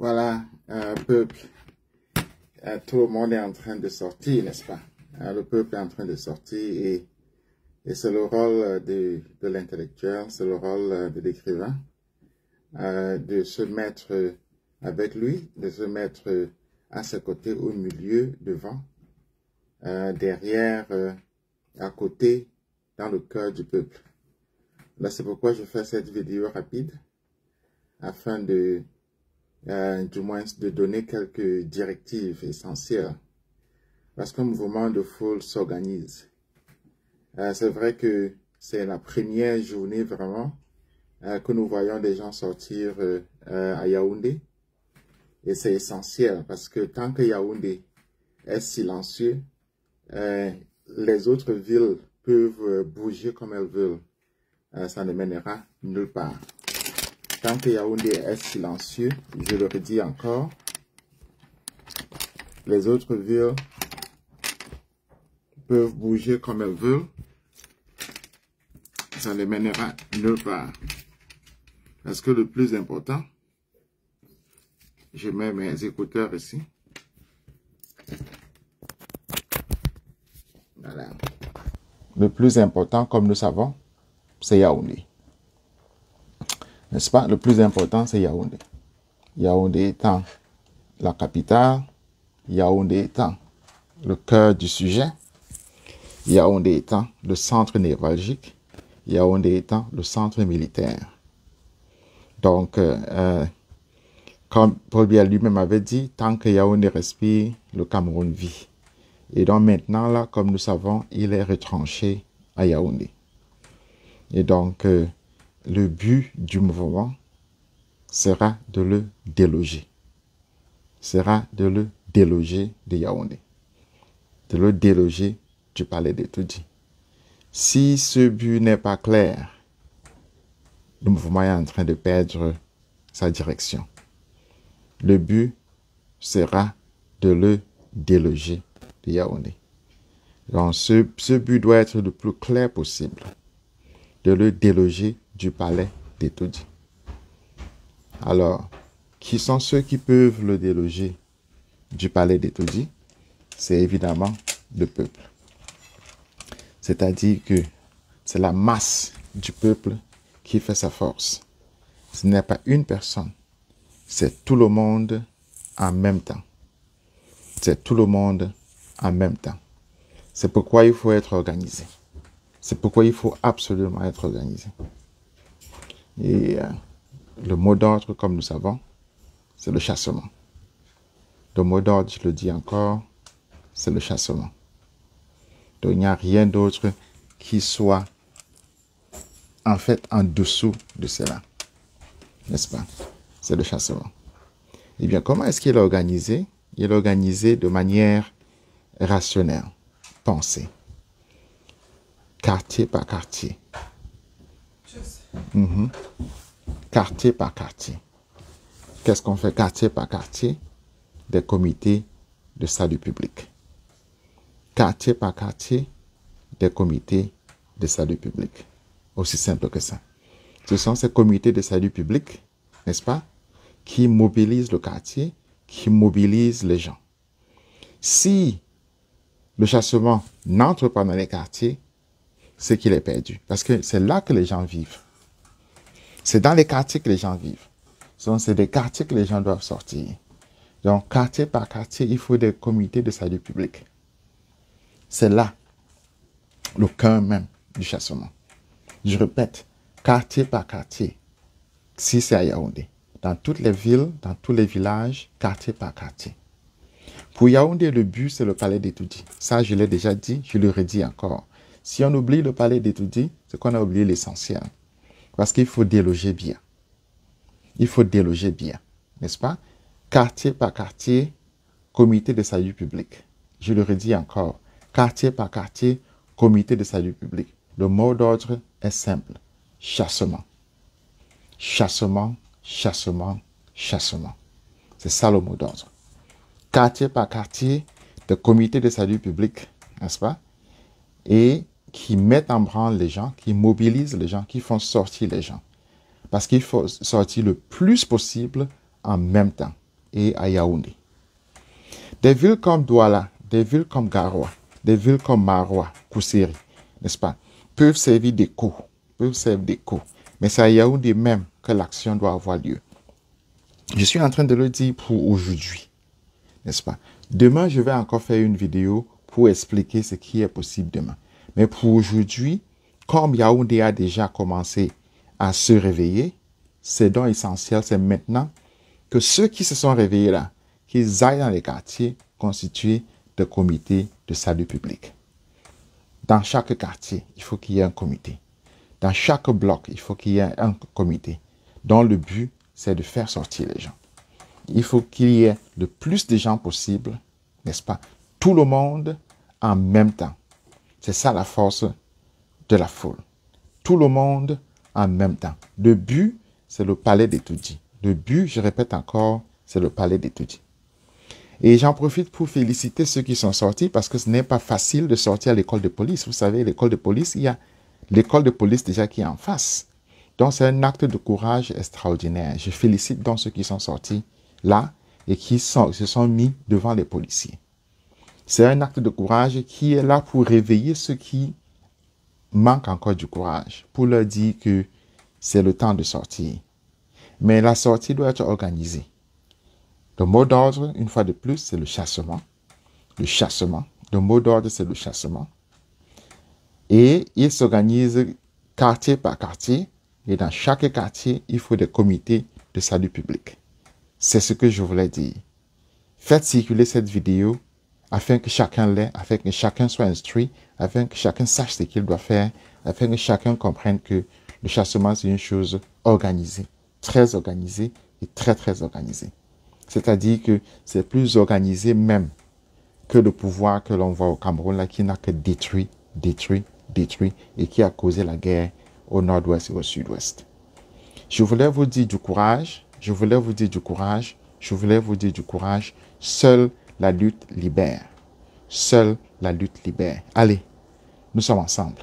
Voilà, peuple, tout le monde est en train de sortir, n'est-ce pas? Le peuple est en train de sortir et c'est le rôle de l'intellectuel, c'est le rôle de l'écrivain, de se mettre avec lui, de se mettre à ses côtés, au milieu, devant, derrière, à côté, dans le cœur du peuple. Là, c'est pourquoi je fais cette vidéo rapide, afin de, du moins, de donner quelques directives essentielles. Parce qu'un mouvement de foule s'organise. C'est vrai que c'est la première journée vraiment que nous voyons des gens sortir à Yaoundé. Et c'est essentiel parce que tant que Yaoundé est silencieux, les autres villes peuvent bouger comme elles veulent. Ça ne mènera nulle part. Tant que Yaoundé est silencieux, je le redis encore, les autres villes peuvent bouger comme elles veulent. Ça ne mènera nulle part. Parce que le plus important, je mets mes écouteurs ici. Voilà. Le plus important, comme nous savons, c'est Yaoundé. N'est-ce pas? Le plus important, c'est Yaoundé. Yaoundé étant la capitale, Yaoundé étant le cœur du sujet, Yaoundé étant le centre névralgique, Yaoundé étant le centre militaire. Donc, comme Paul Biya lui-même avait dit, tant que Yaoundé respire, le Cameroun vit. Et donc maintenant, là, comme nous savons, il est retranché à Yaoundé. Et donc, le but du mouvement sera de le déloger. Sera de le déloger de Yaoundé. De le déloger du palais d'Etoudi. Si ce but n'est pas clair, le mouvement est en train de perdre sa direction. Le but sera de le déloger de Yaoundé. Donc ce but doit être le plus clair possible. De le déloger du palais d'Etoudi. Alors, qui sont ceux qui peuvent le déloger du palais d'Etoudi? C'est évidemment le peuple. C'est-à-dire que c'est la masse du peuple qui fait sa force. Ce n'est pas une personne, c'est tout le monde en même temps. C'est tout le monde en même temps. C'est pourquoi il faut être organisé. C'est pourquoi il faut absolument être organisé. Et le mot d'ordre, comme nous savons, c'est le chassement. Le mot d'ordre, je le dis encore, c'est le chassement. Donc il n'y a rien d'autre qui soit en fait en dessous de cela. N'est-ce pas? C'est le chassement. Eh bien, comment est-ce qu'il est organisé? Il est organisé de manière rationnelle, pensée. Quartier par quartier. Quartier par quartier. Qu'est-ce qu'on fait quartier par quartier? Des comités de salut public. Quartier par quartier, des comités de salut public. Aussi simple que ça. Ce sont ces comités de salut public, n'est-ce pas, qui mobilisent le quartier, qui mobilisent les gens. Si le chassement n'entre pas dans les quartiers, c'est qu'il est perdu. Parce que c'est là que les gens vivent. C'est dans les quartiers que les gens vivent. Donc, c'est des quartiers que les gens doivent sortir. Donc, quartier par quartier, il faut des comités de salut public. C'est là le cœur même du chassement. Je répète, quartier par quartier, si c'est à Yaoundé, dans toutes les villes, dans tous les villages, quartier par quartier. Pour Yaoundé, le but, c'est le palais d'Etoudi. Ça, je l'ai déjà dit, je le redis encore. Si on oublie le palais d'Etoudi, c'est qu'on a oublié l'essentiel. Parce qu'il faut déloger bien. Il faut déloger bien, n'est-ce pas? Quartier par quartier, comité de salut public. Je le redis encore. Quartier par quartier, comité de salut public. Le mot d'ordre est simple. Chassement. Chassement, chassement, chassement. C'est ça le mot d'ordre. Quartier par quartier, des comités de salut public, n'est-ce pas? Et qui mettent en branle les gens, qui mobilisent les gens, qui font sortir les gens. Parce qu'il faut sortir le plus possible en même temps. et à Yaoundé. Des villes comme Douala, des villes comme Garoua, des villes comme Maroua, Koussiri, n'est-ce pas, peuvent servir d'écho, mais c'est à Yaoundé même que l'action doit avoir lieu. Je suis en train de le dire pour aujourd'hui, n'est-ce pas? Demain, je vais encore faire une vidéo pour expliquer ce qui est possible demain. Mais pour aujourd'hui, comme Yaoundé a déjà commencé à se réveiller, c'est donc essentiel, c'est maintenant que ceux qui se sont réveillés là, qu'ils aillent dans les quartiers constitués de comités de salut public. Dans chaque quartier, il faut qu'il y ait un comité. Dans chaque bloc, il faut qu'il y ait un comité dont le but, c'est de faire sortir les gens. Il faut qu'il y ait le plus de gens possible, n'est-ce pas? Tout le monde en même temps. C'est ça la force de la foule. Tout le monde en même temps. Le but, c'est le palais d'Etoudi. Le but, je répète encore, c'est le palais d'Etoudi. Et j'en profite pour féliciter ceux qui sont sortis parce que ce n'est pas facile de sortir à l'école de police. Vous savez, l'école de police, il y a l'école de police déjà qui est en face. Donc, c'est un acte de courage extraordinaire. Je félicite donc ceux qui sont sortis là et qui se sont mis devant les policiers. C'est un acte de courage qui est là pour réveiller ceux qui manquent encore du courage, pour leur dire que c'est le temps de sortir. Mais la sortie doit être organisée. Le mot d'ordre, une fois de plus, c'est le chassement. Le chassement. Le mot d'ordre, c'est le chassement. Et il s'organise quartier par quartier. Et dans chaque quartier, il faut des comités de salut public. C'est ce que je voulais dire. Faites circuler cette vidéo afin que chacun l'ait, afin que chacun soit instruit, afin que chacun sache ce qu'il doit faire, afin que chacun comprenne que le chassement, c'est une chose organisée, très organisée et très, très organisée. C'est-à-dire que c'est plus organisé même que le pouvoir que l'on voit au Cameroun, là, qui n'a que détruit, et qui a causé la guerre au nord-ouest et au sud-ouest. Je voulais vous dire du courage, seule la lutte libère. Seule la lutte libère. Allez, nous sommes ensemble.